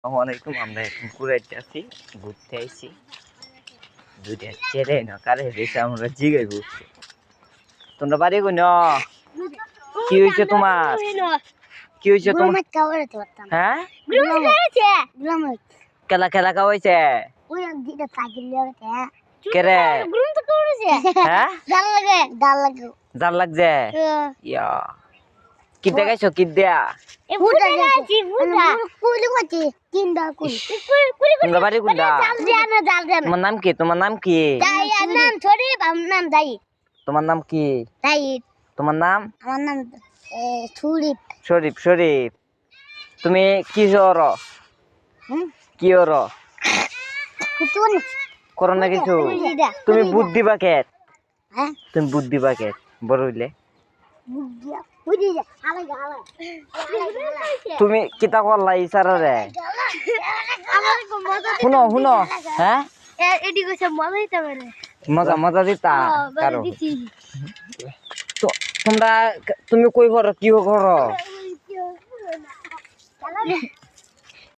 আসসালামাইকুম। আমরা এখন কুড়াইতে আছি, ঘুরতে আইছি। দুইটা ছেড়ে না কারে বেশি আমরা জিগে ঘুরছি। তোমরা বাড়ি কই না? কি হয়েছে তোমার? কি হয়েছে তোমার? হ্যাঁ, খেলা খেলা খাওয়াইছে কেরে? হ্যাঁ, জাল লাগছে। ইয়া কি দেখাইছো? কি দেয়া? তোমরা বাড়ি কোনটা? তোমার নাম কি? তোমার নাম কি? তোমার নাম কি? তোমার নাম? শরীফ। শরীফ, তুমি কি করো? কি করো? করো না কিছু? তুমি বুদ্ধি বাকেট, তুমি বুদ্ধি বাকেট বড় হইলে তুমি কিতা করলা ইসারা রে? শুনো শুনো, হ্যাঁ মজা মজা দিতা কারো। তো তোমরা তুমি কই করো? কি করো?